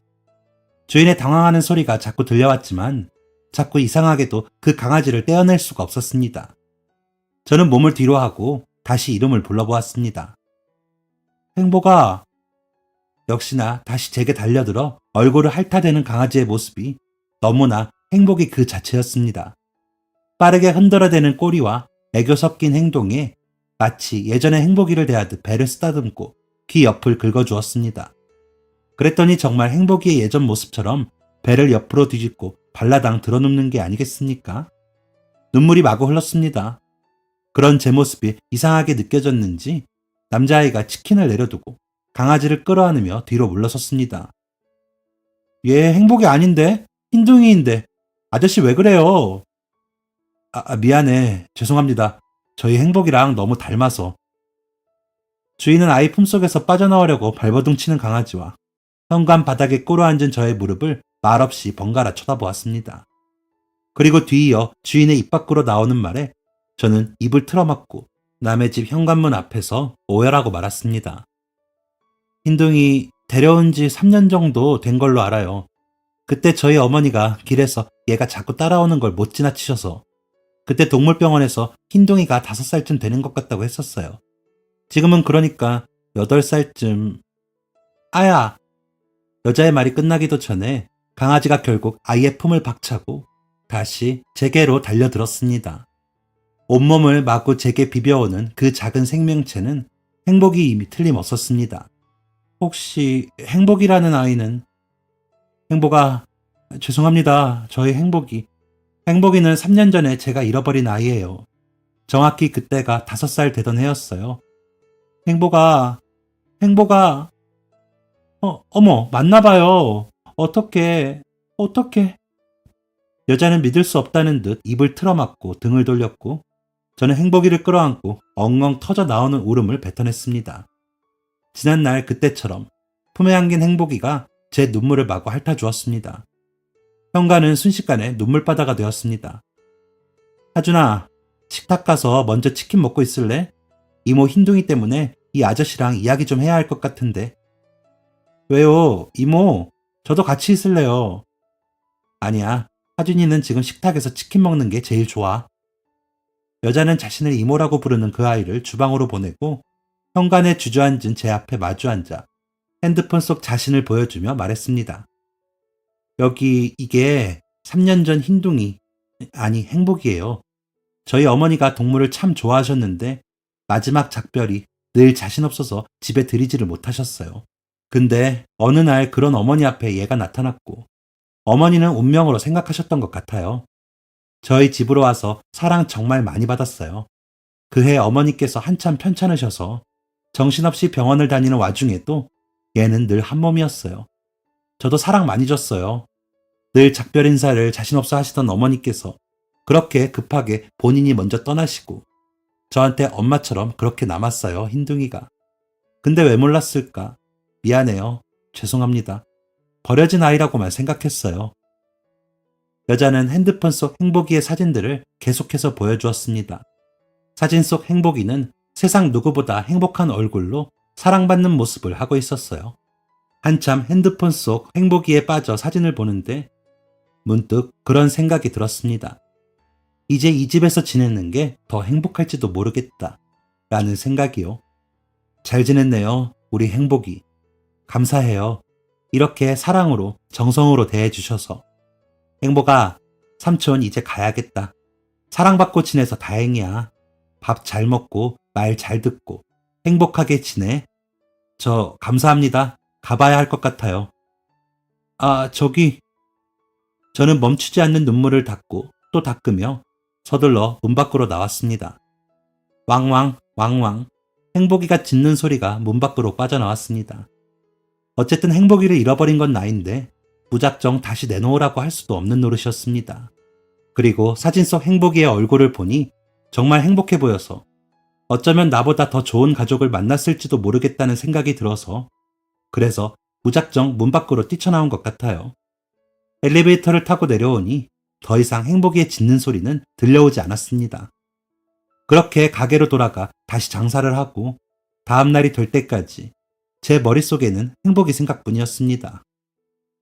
주인의 당황하는 소리가 자꾸 들려왔지만 자꾸 이상하게도 그 강아지를 떼어낼 수가 없었습니다. 저는 몸을 뒤로 하고 다시 이름을 불러보았습니다. 행복아. 역시나 다시 제게 달려들어 얼굴을 핥아대는 강아지의 모습이 너무나 행복이 그 자체였습니다. 빠르게 흔들어대는 꼬리와 애교 섞인 행동에 마치 예전에 행복이를 대하듯 배를 쓰다듬고 귀 옆을 긁어주었습니다. 그랬더니 정말 행복이의 예전 모습처럼 배를 옆으로 뒤집고 발라당 들어눕는 게 아니겠습니까? 눈물이 마구 흘렀습니다. 그런 제 모습이 이상하게 느껴졌는지 남자아이가 치킨을 내려두고 강아지를 끌어안으며 뒤로 물러섰습니다. 얘 행복이 아닌데? 흰둥이인데. 아저씨 왜 그래요? 미안해. 죄송합니다. 저희 행복이랑 너무 닮아서. 주인은 아이 품속에서 빠져나오려고 발버둥 치는 강아지와 현관 바닥에 꿇어앉은 저의 무릎을 말없이 번갈아 쳐다보았습니다. 그리고 뒤이어 주인의 입 밖으로 나오는 말에 저는 입을 틀어막고 남의 집 현관문 앞에서 오열하고 말았습니다. 흰둥이 데려온 지 3년 정도 된 걸로 알아요. 그때 저희 어머니가 길에서 얘가 자꾸 따라오는 걸 못 지나치셔서 그때 동물병원에서 흰둥이가 5살쯤 되는 것 같다고 했었어요. 지금은 그러니까 8살쯤... 아야! 여자의 말이 끝나기도 전에 강아지가 결국 아이의 품을 박차고 다시 제게로 달려들었습니다. 온몸을 마구 제게 비벼오는 그 작은 생명체는 행복이 이미 틀림없었습니다. 혹시 행복이라는 아이는... 행복아, 죄송합니다. 저희 행복이는 3년 전에 제가 잃어버린 아이예요. 정확히 그때가 5살 되던 해였어요. 행복아, 어머, 맞나봐요. 어떡해. 여자는 믿을 수 없다는 듯 입을 틀어막고 등을 돌렸고, 저는 행복이를 끌어안고 엉엉 터져 나오는 울음을 뱉어냈습니다. 지난날 그때처럼 품에 안긴 행복이가 제 눈물을 마구 핥아주었습니다. 현관은 순식간에 눈물바다가 되었습니다. 하준아, 식탁 가서 먼저 치킨 먹고 있을래? 이모 흰둥이 때문에 이 아저씨랑 이야기 좀 해야 할 것 같은데. 왜요? 이모, 저도 같이 있을래요. 아니야, 하준이는 지금 식탁에서 치킨 먹는 게 제일 좋아. 여자는 자신을 이모라고 부르는 그 아이를 주방으로 보내고 현관에 주저앉은 제 앞에 마주 앉아 핸드폰 속 자신을 보여주며 말했습니다. 여기 이게 3년 전 흰둥이, 아니 행복이에요. 저희 어머니가 동물을 참 좋아하셨는데 마지막 작별이 늘 자신 없어서 집에 들이지를 못하셨어요. 근데 어느 날 그런 어머니 앞에 얘가 나타났고 어머니는 운명으로 생각하셨던 것 같아요. 저희 집으로 와서 사랑 정말 많이 받았어요. 그해 어머니께서 한참 편찮으셔서 정신없이 병원을 다니는 와중에도 얘는 늘 한 몸이었어요. 저도 사랑 많이 줬어요. 늘 작별 인사를 자신 없어 하시던 어머니께서 그렇게 급하게 본인이 먼저 떠나시고 저한테 엄마처럼 그렇게 남았어요, 흰둥이가. 근데 왜 몰랐을까? 미안해요. 죄송합니다. 버려진 아이라고만 생각했어요. 여자는 핸드폰 속 행복이의 사진들을 계속해서 보여주었습니다. 사진 속 행복이는 세상 누구보다 행복한 얼굴로 사랑받는 모습을 하고 있었어요. 한참 핸드폰 속 행복이에 빠져 사진을 보는데 문득 그런 생각이 들었습니다. 이제 이 집에서 지내는 게 더 행복할지도 모르겠다 라는 생각이요. 잘 지냈네요, 우리 행복이. 감사해요. 이렇게 사랑으로 정성으로 대해주셔서. 행복아, 삼촌 이제 가야겠다. 사랑받고 지내서 다행이야. 밥 잘 먹고 말 잘 듣고 행복하게 지내. 저 감사합니다. 가봐야 할 것 같아요. 저는 멈추지 않는 눈물을 닦고 또 닦으며 서둘러 문 밖으로 나왔습니다. 왕왕 왕왕 행복이가 짖는 소리가 문 밖으로 빠져나왔습니다. 어쨌든 행복이를 잃어버린 건 나인데 무작정 다시 내놓으라고 할 수도 없는 노릇이었습니다. 그리고 사진 속 행복이의 얼굴을 보니 정말 행복해 보여서 어쩌면 나보다 더 좋은 가족을 만났을지도 모르겠다는 생각이 들어서 그래서 무작정 문 밖으로 뛰쳐나온 것 같아요. 엘리베이터를 타고 내려오니 더 이상 행복이의 짖는 소리는 들려오지 않았습니다. 그렇게 가게로 돌아가 다시 장사를 하고 다음 날이 될 때까지 제 머릿속에는 행복이 생각뿐이었습니다.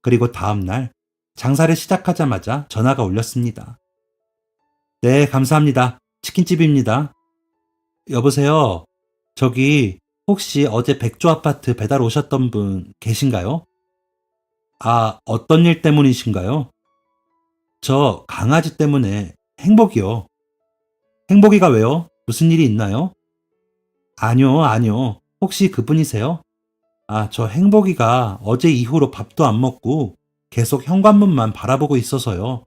그리고 다음 날 장사를 시작하자마자 전화가 울렸습니다. 네, 감사합니다. 치킨집입니다. 여보세요? 저기 혹시 어제 백조 아파트 배달 오셨던 분 계신가요? 어떤 일 때문이신가요? 저 강아지 때문에 행복이요. 행복이가 왜요? 무슨 일이 있나요? 아니요. 혹시 그분이세요? 저 행복이가 어제 이후로 밥도 안 먹고 계속 현관문만 바라보고 있어서요.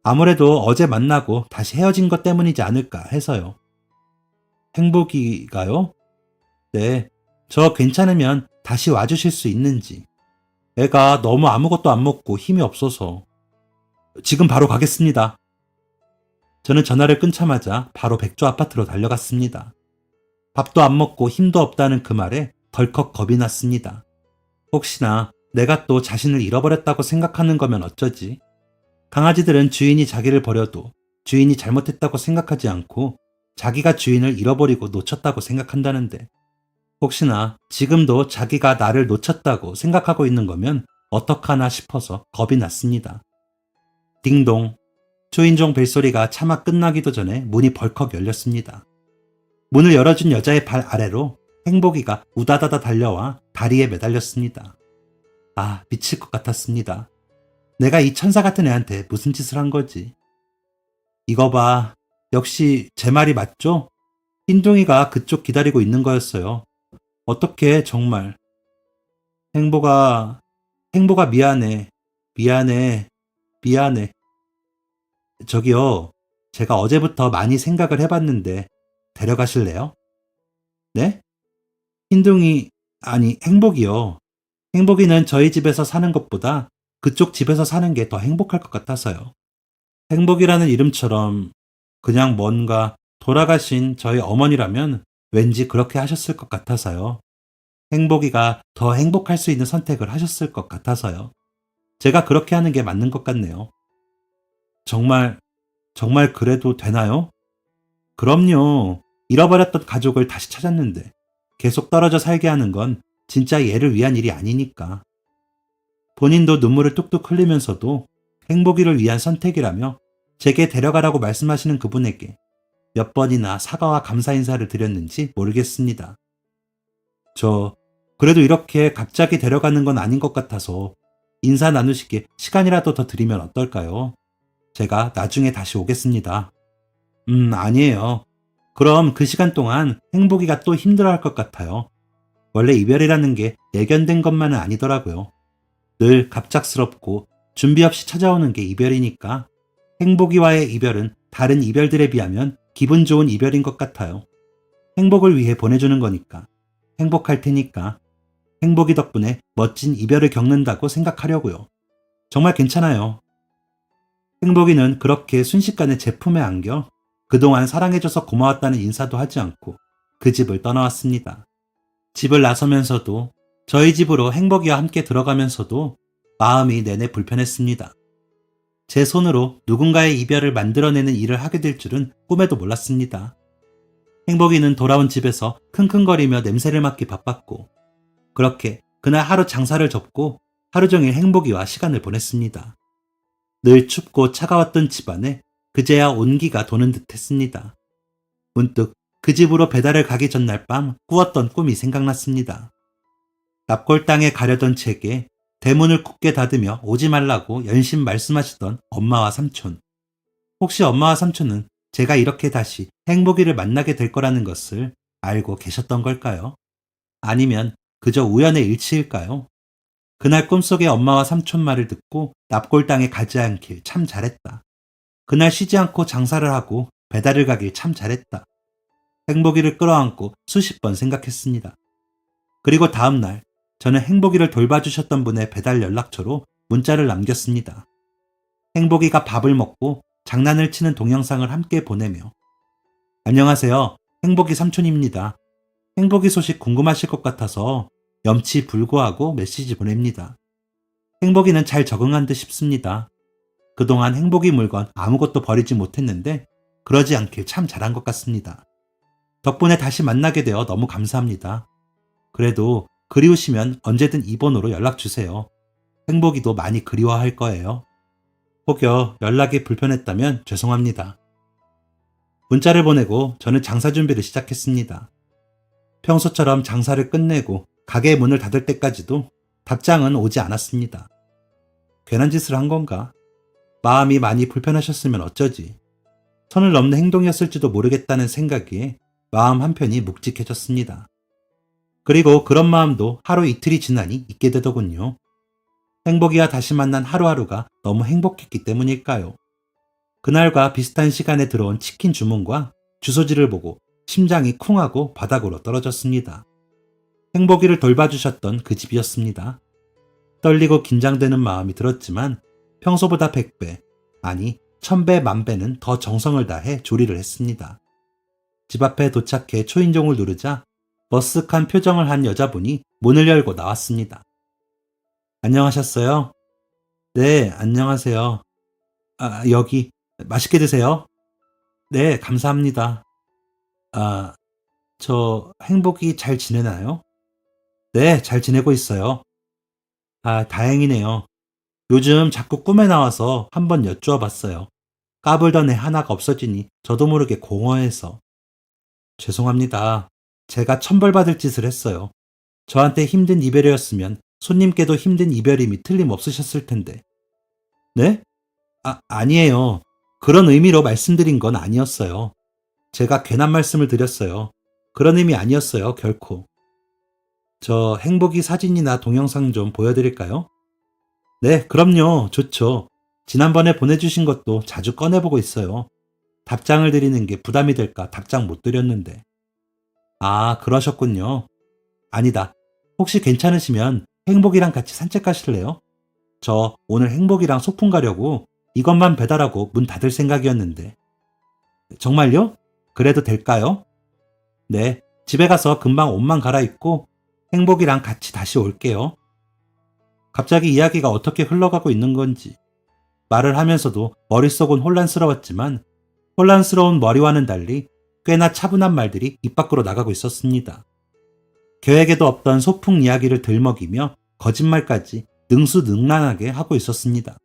아무래도 어제 만나고 다시 헤어진 것 때문이지 않을까 해서요. 행복이가요? 네, 저 괜찮으면 다시 와주실 수 있는지. 애가 너무 아무것도 안 먹고 힘이 없어서. 지금 바로 가겠습니다. 저는 전화를 끊자마자 바로 백조 아파트로 달려갔습니다. 밥도 안 먹고 힘도 없다는 그 말에 덜컥 겁이 났습니다. 혹시나 내가 또 자신을 잃어버렸다고 생각하는 거면 어쩌지? 강아지들은 주인이 자기를 버려도 주인이 잘못했다고 생각하지 않고 자기가 주인을 잃어버리고 놓쳤다고 생각한다는데, 혹시나 지금도 자기가 나를 놓쳤다고 생각하고 있는 거면 어떡하나 싶어서 겁이 났습니다. 딩동. 초인종 벨소리가 차마 끝나기도 전에 문이 벌컥 열렸습니다. 문을 열어준 여자의 발 아래로 행복이가 우다다다 달려와 다리에 매달렸습니다. 아, 미칠 것 같았습니다. 내가 이 천사 같은 애한테 무슨 짓을 한 거지? 이거 봐. 역시 제 말이 맞죠? 흰둥이가 그쪽 기다리고 있는 거였어요. 어떡해, 정말. 행복아, 행복아 미안해. 미안해. 미안해. 저기요, 제가 어제부터 많이 생각을 해봤는데 데려가실래요? 네? 흰둥이, 아니, 행복이요. 행복이는 저희 집에서 사는 것보다 그쪽 집에서 사는 게 더 행복할 것 같아서요. 행복이라는 이름처럼 그냥 뭔가 돌아가신 저희 어머니라면 왠지 그렇게 하셨을 것 같아서요. 행복이가 더 행복할 수 있는 선택을 하셨을 것 같아서요. 제가 그렇게 하는 게 맞는 것 같네요. 정말, 정말 그래도 되나요? 그럼요. 잃어버렸던 가족을 다시 찾았는데 계속 떨어져 살게 하는 건 진짜 얘를 위한 일이 아니니까. 본인도 눈물을 뚝뚝 흘리면서도 행복이를 위한 선택이라며 제게 데려가라고 말씀하시는 그분에게 몇 번이나 사과와 감사 인사를 드렸는지 모르겠습니다. 그래도 이렇게 갑자기 데려가는 건 아닌 것 같아서 인사 나누시게 시간이라도 더 드리면 어떨까요? 제가 나중에 다시 오겠습니다. 아니에요. 그럼 그 시간 동안 행복이가 또 힘들어할 것 같아요. 원래 이별이라는 게 예견된 것만은 아니더라고요. 늘 갑작스럽고 준비 없이 찾아오는 게 이별이니까 행복이와의 이별은 다른 이별들에 비하면 기분 좋은 이별인 것 같아요. 행복을 위해 보내주는 거니까. 행복할 테니까. 행복이 덕분에 멋진 이별을 겪는다고 생각하려고요. 정말 괜찮아요. 행복이는 그렇게 순식간에 제 품에 안겨 그동안 사랑해줘서 고마웠다는 인사도 하지 않고 그 집을 떠나왔습니다. 집을 나서면서도 저희 집으로 행복이와 함께 들어가면서도 마음이 내내 불편했습니다. 제 손으로 누군가의 이별을 만들어내는 일을 하게 될 줄은 꿈에도 몰랐습니다. 행복이는 돌아온 집에서 킁킁거리며 냄새를 맡기 바빴고, 그렇게 그날 하루 장사를 접고 하루 종일 행복이와 시간을 보냈습니다. 늘 춥고 차가웠던 집안에 그제야 온기가 도는 듯 했습니다. 문득 그 집으로 배달을 가기 전날 밤 꾸었던 꿈이 생각났습니다. 납골당에 가려던 제게 대문을 굳게 닫으며 오지 말라고 연신 말씀하시던 엄마와 삼촌. 혹시 엄마와 삼촌은 제가 이렇게 다시 행복이를 만나게 될 거라는 것을 알고 계셨던 걸까요? 아니면 그저 우연의 일치일까요? 그날 꿈속에 엄마와 삼촌 말을 듣고 납골당에 가지 않길 참 잘했다. 그날 쉬지 않고 장사를 하고 배달을 가길 참 잘했다. 행복이를 끌어안고 수십 번 생각했습니다. 그리고 다음 날 저는 행복이를 돌봐주셨던 분의 배달 연락처로 문자를 남겼습니다. 행복이가 밥을 먹고 장난을 치는 동영상을 함께 보내며, 안녕하세요. 행복이 삼촌입니다. 행복이 소식 궁금하실 것 같아서 염치불구하고 메시지 보냅니다. 행복이는 잘 적응한 듯 싶습니다. 그동안 행복이 물건 아무것도 버리지 못했는데 그러지 않길 참 잘한 것 같습니다. 덕분에 다시 만나게 되어 너무 감사합니다. 그래도 그리우시면 언제든 이 번호로 연락 주세요. 행복이도 많이 그리워할 거예요. 혹여 연락이 불편했다면 죄송합니다. 문자를 보내고 저는 장사 준비를 시작했습니다. 평소처럼 장사를 끝내고 가게 문을 닫을 때까지도 답장은 오지 않았습니다. 괜한 짓을 한 건가? 마음이 많이 불편하셨으면 어쩌지? 선을 넘는 행동이었을지도 모르겠다는 생각에 마음 한편이 묵직해졌습니다. 그리고 그런 마음도 하루 이틀이 지나니 있게 되더군요. 행복이와 다시 만난 하루하루가 너무 행복했기 때문일까요? 그날과 비슷한 시간에 들어온 치킨 주문과 주소지를 보고 심장이 쿵하고 바닥으로 떨어졌습니다. 행복이를 돌봐주셨던 그 집이었습니다. 떨리고 긴장되는 마음이 들었지만 평소보다 100배, 아니 1000배 만배는 더 정성을 다해 조리를 했습니다. 집 앞에 도착해 초인종을 누르자 머쓱한 표정을 한 여자분이 문을 열고 나왔습니다. 안녕하셨어요? 네, 안녕하세요. 여기 맛있게 드세요. 네, 감사합니다. 저 행복이 잘 지내나요? 네, 잘 지내고 있어요. 다행이네요. 요즘 자꾸 꿈에 나와서 한번 여쭈어 봤어요. 까불던 애 하나가 없어지니 저도 모르게 공허해서. 죄송합니다. 제가 천벌받을 짓을 했어요. 저한테 힘든 이별이었으면 손님께도 힘든 이별임이 틀림없으셨을 텐데. 네? 아니에요. 그런 의미로 말씀드린 건 아니었어요. 제가 괜한 말씀을 드렸어요. 그런 의미 아니었어요, 결코. 저 행복이 사진이나 동영상 좀 보여드릴까요? 네, 그럼요. 좋죠. 지난번에 보내주신 것도 자주 꺼내보고 있어요. 답장을 드리는 게 부담이 될까 답장 못 드렸는데. 그러셨군요. 아니다. 혹시 괜찮으시면 행복이랑 같이 산책 가실래요? 저 오늘 행복이랑 소풍 가려고 이것만 배달하고 문 닫을 생각이었는데. 정말요? 그래도 될까요? 네, 집에 가서 금방 옷만 갈아입고 행복이랑 같이 다시 올게요. 갑자기 이야기가 어떻게 흘러가고 있는 건지 말을 하면서도 머릿속은 혼란스러웠지만 혼란스러운 머리와는 달리 꽤나 차분한 말들이 입 밖으로 나가고 있었습니다. 계획에도 없던 소풍 이야기를 들먹이며 거짓말까지 능수능란하게 하고 있었습니다.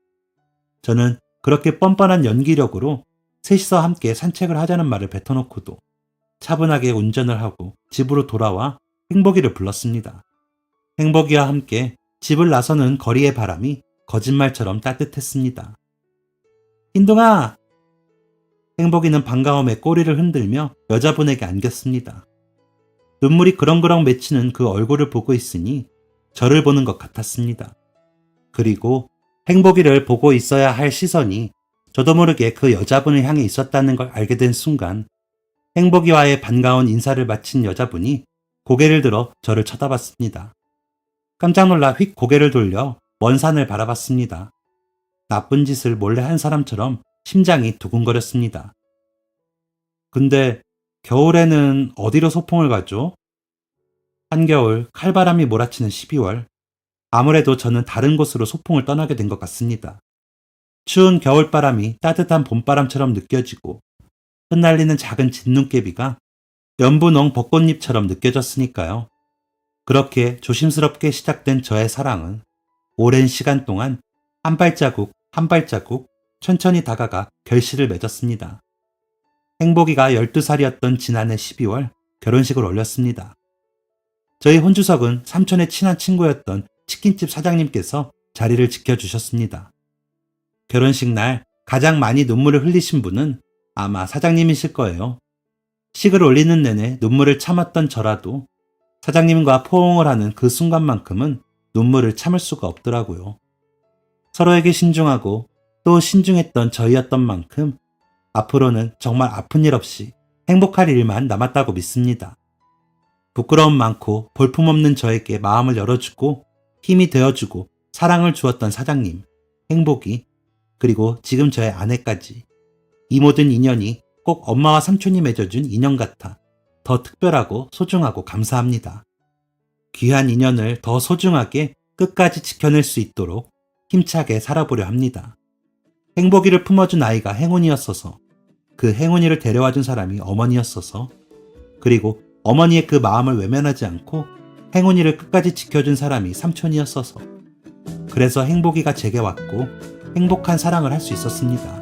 저는 그렇게 뻔뻔한 연기력으로 셋이서 함께 산책을 하자는 말을 뱉어놓고도 차분하게 운전을 하고 집으로 돌아와 행복이를 불렀습니다. 행복이와 함께 집을 나서는 거리의 바람이 거짓말처럼 따뜻했습니다. 흰둥아! 행복이는 반가움에 꼬리를 흔들며 여자분에게 안겼습니다. 눈물이 그렁그렁 맺히는 그 얼굴을 보고 있으니 저를 보는 것 같았습니다. 그리고 행복이를 보고 있어야 할 시선이 저도 모르게 그 여자분을 향해 있었다는 걸 알게 된 순간 행복이와의 반가운 인사를 마친 여자분이 고개를 들어 저를 쳐다봤습니다. 깜짝 놀라 휙 고개를 돌려 먼 산을 바라봤습니다. 나쁜 짓을 몰래 한 사람처럼 심장이 두근거렸습니다. 근데 겨울에는 어디로 소풍을 가죠? 한겨울 칼바람이 몰아치는 12월. 아무래도 저는 다른 곳으로 소풍을 떠나게 된 것 같습니다. 추운 겨울바람이 따뜻한 봄바람처럼 느껴지고 흩날리는 작은 진눈깨비가 연분홍 벚꽃잎처럼 느껴졌으니까요. 그렇게 조심스럽게 시작된 저의 사랑은 오랜 시간 동안 한 발자국 한 발자국 천천히 다가가 결실을 맺었습니다. 행복이가 12살이었던 지난해 12월 결혼식을 올렸습니다. 저희 혼주석은 삼촌의 친한 친구였던 치킨집 사장님께서 자리를 지켜주셨습니다. 결혼식 날 가장 많이 눈물을 흘리신 분은 아마 사장님이실 거예요. 식을 올리는 내내 눈물을 참았던 저라도 사장님과 포옹을 하는 그 순간만큼은 눈물을 참을 수가 없더라고요. 서로에게 신중하고 또 신중했던 저희였던 만큼 앞으로는 정말 아픈 일 없이 행복할 일만 남았다고 믿습니다. 부끄러움 많고 볼품없는 저에게 마음을 열어주고 힘이 되어주고 사랑을 주었던 사장님, 행복이, 그리고 지금 저의 아내까지 이 모든 인연이 꼭 엄마와 삼촌이 맺어준 인연 같아 더 특별하고 소중하고 감사합니다. 귀한 인연을 더 소중하게 끝까지 지켜낼 수 있도록 힘차게 살아보려 합니다. 행복이를 품어준 아이가 행운이었어서, 그 행운이를 데려와준 사람이 어머니였어서, 그리고 어머니의 그 마음을 외면하지 않고 행운이를 끝까지 지켜준 사람이 삼촌이었어서, 그래서 행복이가 제게 왔고 행복한 사랑을 할 수 있었습니다.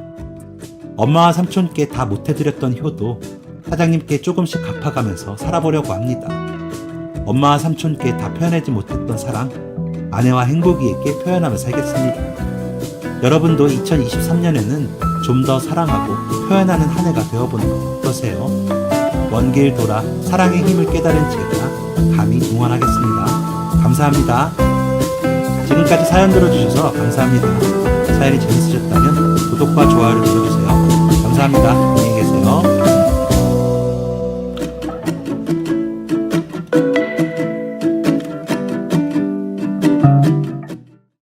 엄마와 삼촌께 다 못해드렸던 효도 사장님께 조금씩 갚아가면서 살아보려고 합니다. 엄마와 삼촌께 다 표현하지 못했던 사랑, 아내와 행복이에게 표현하며 살겠습니다. 여러분도 2023년에는 좀 더 사랑하고 표현하는 한 해가 되어보는 것 어떠세요? 먼 길 돌아 사랑의 힘을 깨달은 제가 감히 응원하겠습니다. 감사합니다. 지금까지 사연 들어주셔서 감사합니다. 사연이 재밌으셨다면 구독과 좋아요를 눌러주세요. 감사합니다. 안녕히 계세요.